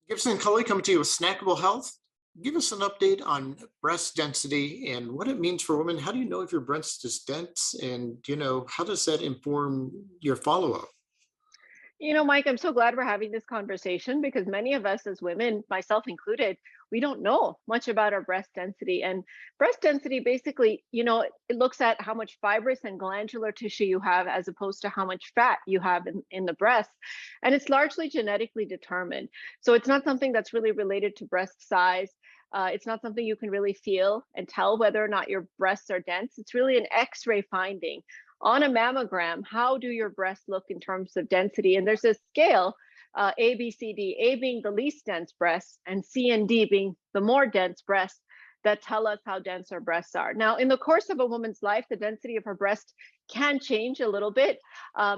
Gibson and Kohli coming to you with Snackable Health. Give us an update on breast density and what it means for women. How do you know if your breast is dense? And, how does that inform your follow-up? Mike, I'm so glad we're having this conversation because many of us as women, myself included, we don't know much about our breast density. And breast density basically, it looks at how much fibrous and glandular tissue you have as opposed to how much fat you have in the breast. And it's largely genetically determined. So it's not something that's really related to breast size. It's not something you can really feel and tell whether or not your breasts are dense. It's really an X-ray finding on a mammogram. How do your breasts look in terms of density? And there's a scale, A, B, C, D, A being the least dense breasts and C and D being the more dense breasts that tell us how dense our breasts are. Now, in the course of a woman's life, the density of her breast can change a little bit.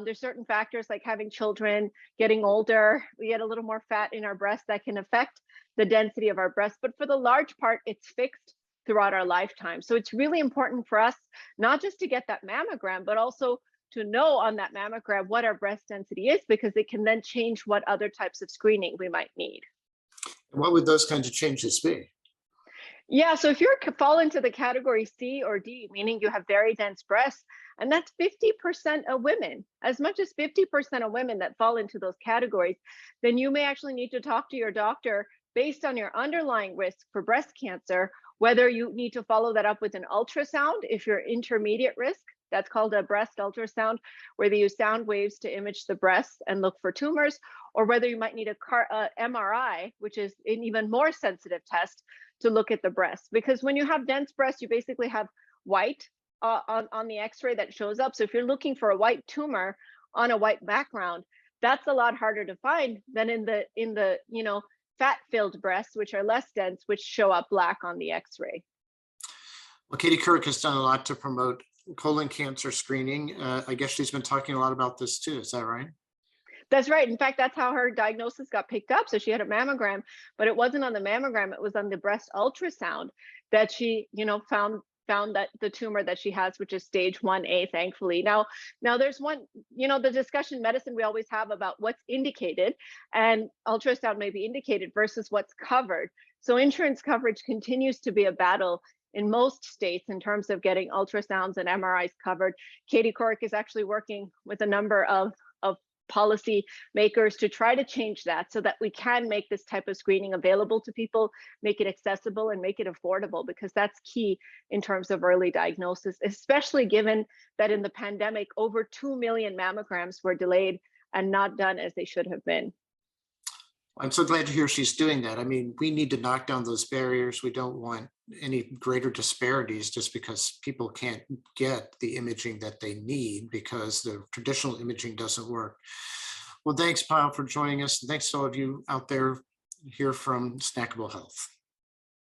There's certain factors like having children, getting older, we get a little more fat in our breast that can affect the density of our breast. But for the large part, it's fixed throughout our lifetime. So it's really important for us not just to get that mammogram, but also to know on that mammogram what our breast density is, because it can then change what other types of screening we might need. What would those kinds of changes be? Yeah, so if you fall into the category C or D, meaning you have very dense breasts, and that's 50% of women, as much as 50% of women that fall into those categories, then you may actually need to talk to your doctor based on your underlying risk for breast cancer, whether you need to follow that up with an ultrasound if you're intermediate risk. That's called a breast ultrasound, where they use sound waves to image the breast and look for tumors, or whether you might need a MRI, which is an even more sensitive test to look at the breast. Because when you have dense breasts, you basically have white on the X-ray that shows up. So if you're looking for a white tumor on a white background, that's a lot harder to find than in the fat-filled breasts, which are less dense, which show up black on the X-ray. Well, Katie Couric has done a lot to promote colon cancer screening. I guess she's been talking a lot about this too. Is that right? That's right. In fact, that's how her diagnosis got picked up. So she had a mammogram, but it wasn't on the mammogram. It was on the breast ultrasound that she, found that the tumor that she has, which is stage 1A, thankfully. Now there's one, the discussion in medicine we always have about what's indicated, and ultrasound may be indicated versus what's covered. So insurance coverage continues to be a battle in most states in terms of getting ultrasounds and MRIs covered. Katie Couric is actually working with a number of policy makers to try to change that so that we can make this type of screening available to people, make it accessible and make it affordable, because that's key in terms of early diagnosis, especially given that in the pandemic, over 2 million mammograms were delayed and not done as they should have been. I'm so glad to hear she's doing that. I mean, we need to knock down those barriers. We don't want any greater disparities just because people can't get the imaging that they need because the traditional imaging doesn't work. Well, thanks, Pyle, for joining us. And thanks to all of you out there here from Snackable Health.